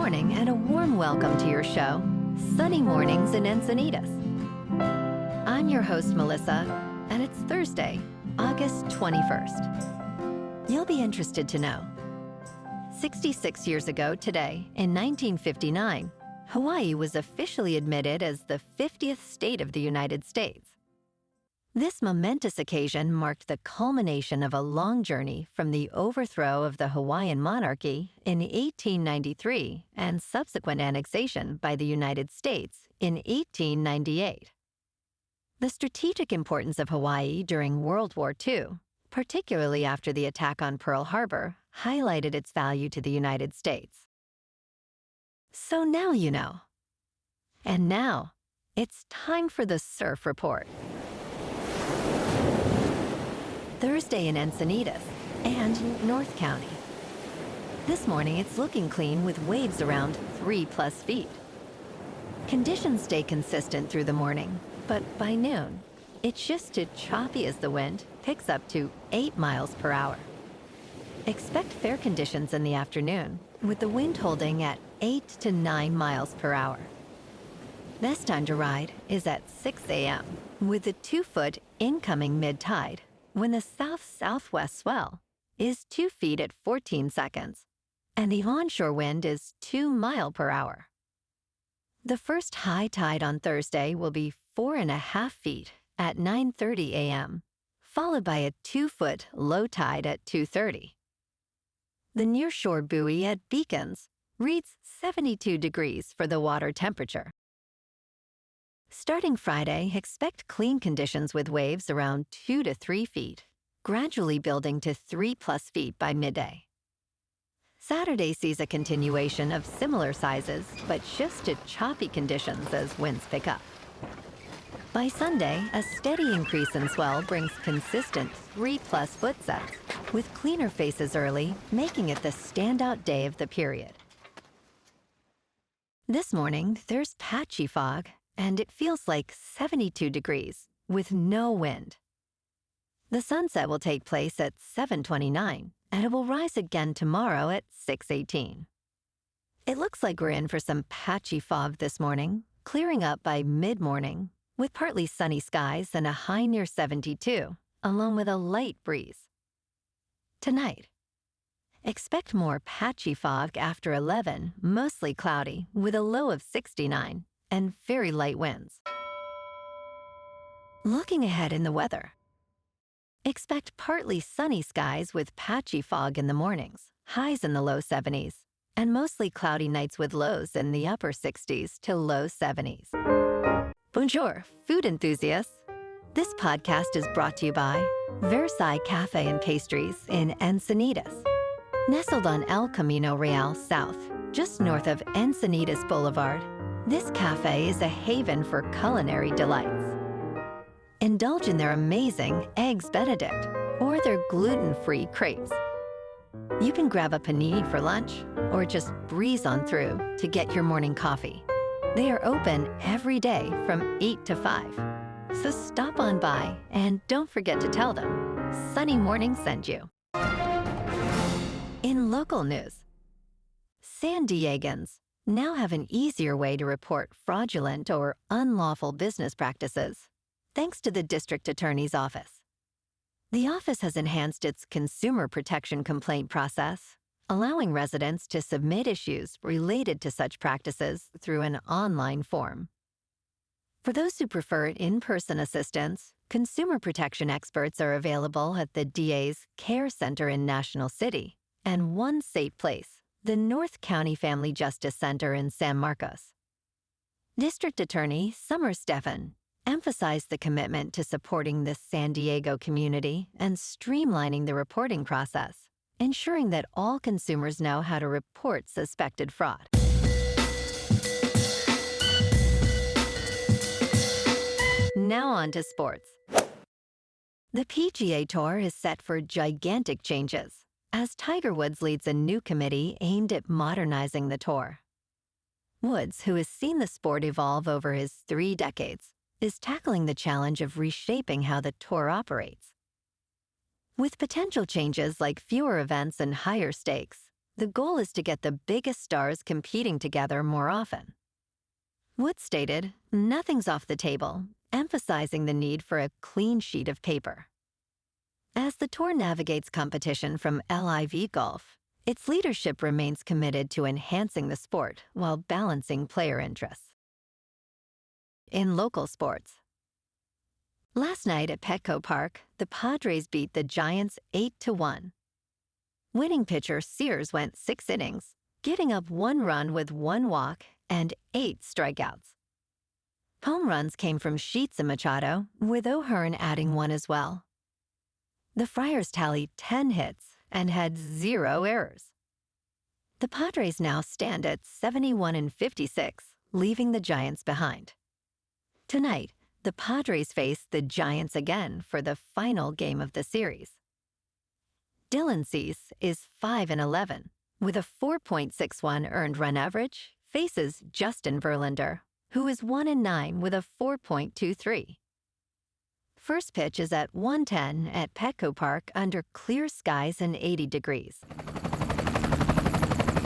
morning and a warm welcome to your show, Sunny Mornings in Encinitas. I'm your host, Melissa, and it's Thursday, August 21st. You'll be interested to know. 66 years ago today, in 1959, Hawaii was officially admitted as the 50th state of the United States. This momentous occasion marked the culmination of a long journey from the overthrow of the Hawaiian monarchy in 1893 and subsequent annexation by the United States in 1898. The strategic importance of Hawaii during World War II, particularly after the attack on Pearl Harbor, highlighted its value to the United States. So now you know. And now, it's time for the Surf Report. Thursday in Encinitas and North County. This morning it's looking clean with waves around 3+ feet. Conditions stay consistent through the morning, but by noon, it shifts to choppy as the wind picks up to 8 miles per hour. Expect fair conditions in the afternoon, with the wind holding at 8 to 9 miles per hour. Best time to ride is at 6 a.m., with the 2-foot incoming mid-tide, when the south-southwest swell is 2 feet at 14 seconds, and the onshore wind is 2 miles per hour. The first high tide on Thursday will be 4.5 feet at 9:30 a.m., followed by a 2-foot low tide at 2:30. The nearshore buoy at Diegans reads 72 degrees for the water temperature. Starting Friday, expect clean conditions with waves around 2 to 3 feet, gradually building to 3+ feet by midday. Saturday sees a continuation of similar sizes, but shifts to choppy conditions as winds pick up. By Sunday, a steady increase in swell brings consistent 3+ foot sets, with cleaner faces early, making it the standout day of the period. This morning, there's patchy fog, and it feels like 72 degrees, with no wind. The sunset will take place at 7:29, and it will rise again tomorrow at 6:18. It looks like we're in for some patchy fog this morning, clearing up by mid-morning, with partly sunny skies and a high near 72, along with a light breeze. Tonight, expect more patchy fog after 11, mostly cloudy, with a low of 69, and very light winds. Looking ahead in the weather. Expect partly sunny skies with patchy fog in the mornings, highs in the low 70s, and mostly cloudy nights with lows in the upper 60s to low 70s. Bonjour, food enthusiasts. This podcast is brought to you by Versailles Cafe and Pastries in Encinitas. Nestled on El Camino Real South, just north of Encinitas Boulevard, this cafe is a haven for culinary delights. Indulge in their amazing Eggs Benedict or their gluten-free crepes. You can grab a panini for lunch or just breeze on through to get your morning coffee. They are open every day from 8 to 5. So stop on by and don't forget to tell them Sunny Morning sent you. In local news, San Diegans now have an easier way to report fraudulent or unlawful business practices, thanks to the District Attorney's Office. The office has enhanced its consumer protection complaint process, allowing residents to submit issues related to such practices through an online form. For those who prefer in-person assistance, consumer protection experts are available at the DA's Care Center in National City and One Safe Place, the North County Family Justice Center in San Marcos. District Attorney Summer Stephan emphasized the commitment to supporting the San Diego community and streamlining the reporting process, ensuring that all consumers know how to report suspected fraud. Now on to sports. The PGA Tour is set for gigantic changes, as Tiger Woods leads a new committee aimed at modernizing the tour. Woods, who has seen the sport evolve over his 3 decades, is tackling the challenge of reshaping how the tour operates. With potential changes like fewer events and higher stakes, the goal is to get the biggest stars competing together more often. Wood stated, "Nothing's off the table," emphasizing the need for a clean sheet of paper. As the tour navigates competition from LIV Golf, its leadership remains committed to enhancing the sport while balancing player interests. In local sports, last night at Petco Park, the Padres beat the Giants 8-1. Winning pitcher Sears went 6 innings, giving up 1 run with 1 walk and 8 strikeouts. Home runs came from Sheets and Machado, with O'Hearn adding 1 as well. The Friars tallied 10 hits and had 0 errors. The Padres now stand at 71-56, leaving the Giants behind. Tonight, the Padres face the Giants again for the final game of the series. Dylan Cease is 5-11, with a 4.61 earned run average, faces Justin Verlander, who is 1-9 with a 4.23. First pitch is at 1:10 at Petco Park under clear skies and 80 degrees.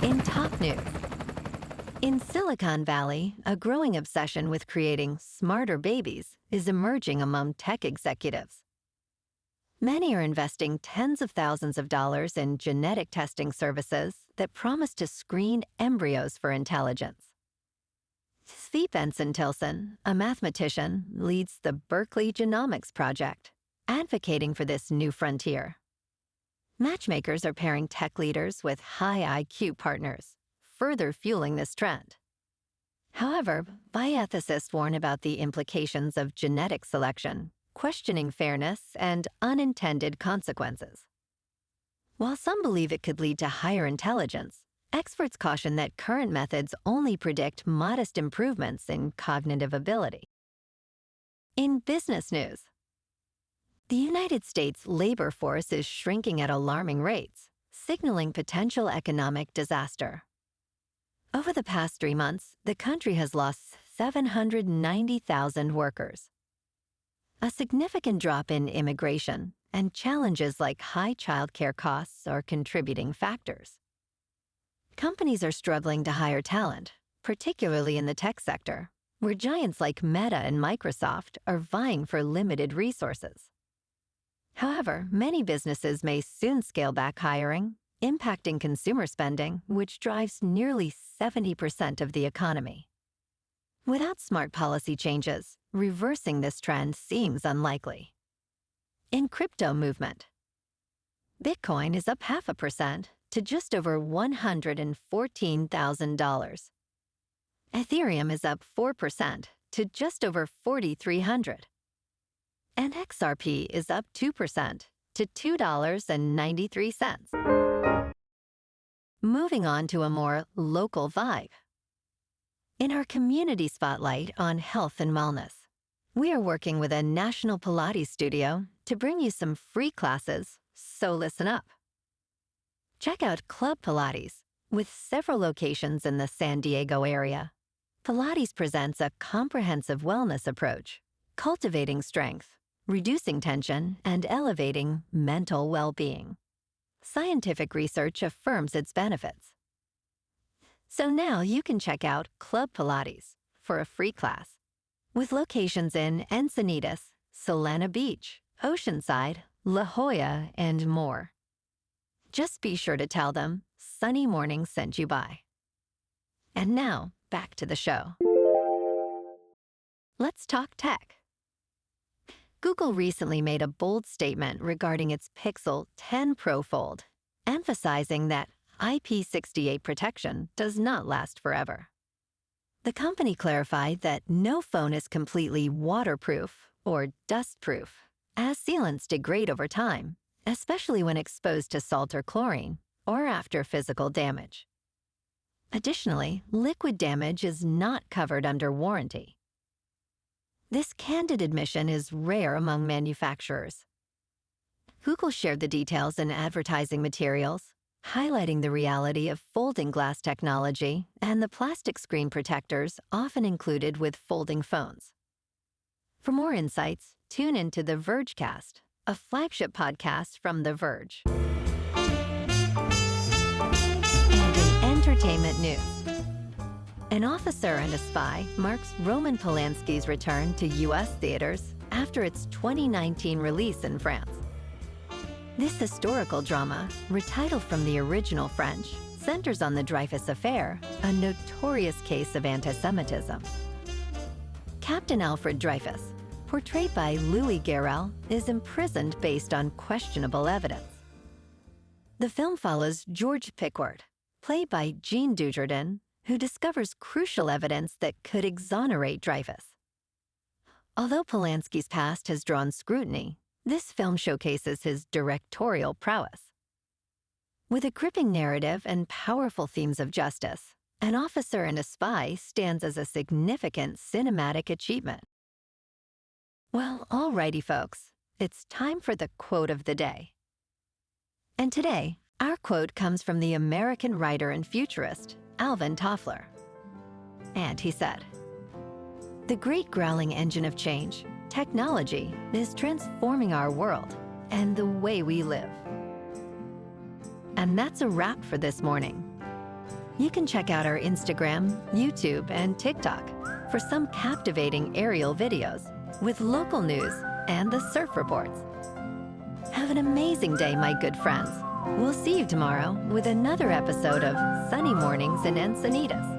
In top news, in Silicon Valley, a growing obsession with creating smarter babies is emerging among tech executives. Many are investing tens of thousands of dollars in genetic testing services that promise to screen embryos for intelligence. Svend Tilson, a mathematician, leads the Berkeley Genomics Project, advocating for this new frontier. Matchmakers are pairing tech leaders with high IQ partners, further fueling this trend. However, bioethicists warn about the implications of genetic selection, questioning fairness and unintended consequences. While some believe it could lead to higher intelligence, experts caution that current methods only predict modest improvements in cognitive ability. In business news, the United States labor force is shrinking at alarming rates, signaling potential economic disaster. Over the past 3 months, the country has lost 790,000 workers. A significant drop in immigration and challenges like high childcare costs are contributing factors. Companies are struggling to hire talent, particularly in the tech sector, where giants like Meta and Microsoft are vying for limited resources. However, many businesses may soon scale back hiring, impacting consumer spending, which drives nearly 70% of the economy. Without smart policy changes, reversing this trend seems unlikely. In crypto movement, Bitcoin is up 0.5% to just over $114,000. Ethereum is up 4% to just over 4,300. And XRP is up 2% to $2.93. Moving on to a more local vibe. In our community spotlight on health and wellness, we are working with a national Pilates studio to bring you some free classes, so listen up. Check out Club Pilates, with several locations in the San Diego area. Pilates presents a comprehensive wellness approach, cultivating strength, reducing tension, and elevating mental well-being. Scientific research affirms its benefits. So now you can check out Club Pilates for a free class, with locations in Encinitas, Solana Beach, Oceanside, La Jolla, and more. Just be sure to tell them Sunny Morning sent you by. And now, back to the show. Let's talk tech. Google recently made a bold statement regarding its Pixel 10 Pro Fold, emphasizing that IP68 protection does not last forever. The company clarified that no phone is completely waterproof or dustproof, as sealants degrade over time, especially when exposed to salt or chlorine, or after physical damage. Additionally, liquid damage is not covered under warranty. This candid admission is rare among manufacturers. Google shared the details in advertising materials, highlighting the reality of folding glass technology and the plastic screen protectors often included with folding phones. For more insights, tune into The Vergecast, a flagship podcast from The Verge. entertainment news. An Officer and a Spy marks Roman Polanski's return to U.S. theaters after its 2019 release in France. This historical drama, retitled from the original French, centers on the Dreyfus Affair, a notorious case of anti-Semitism. Captain Alfred Dreyfus, portrayed by Louis Garrel, is imprisoned based on questionable evidence. The film follows George Pickford, played by Jean Dujardin, who discovers crucial evidence that could exonerate Dreyfus. Although Polanski's past has drawn scrutiny, this film showcases his directorial prowess. With a gripping narrative and powerful themes of justice, An Officer and a Spy stands as a significant cinematic achievement. Well, alrighty folks, it's time for the quote of the day. And today, our quote comes from the American writer and futurist, Alvin Toffler. And he said, "The great growling engine of change, technology, is transforming our world and the way we live." And that's a wrap for this morning. You can check out our Instagram, YouTube, and TikTok for some captivating aerial videos with local news and the surf reports. Have an amazing day, my good friends. We'll see you tomorrow with another episode of Sunny Mornings in Encinitas.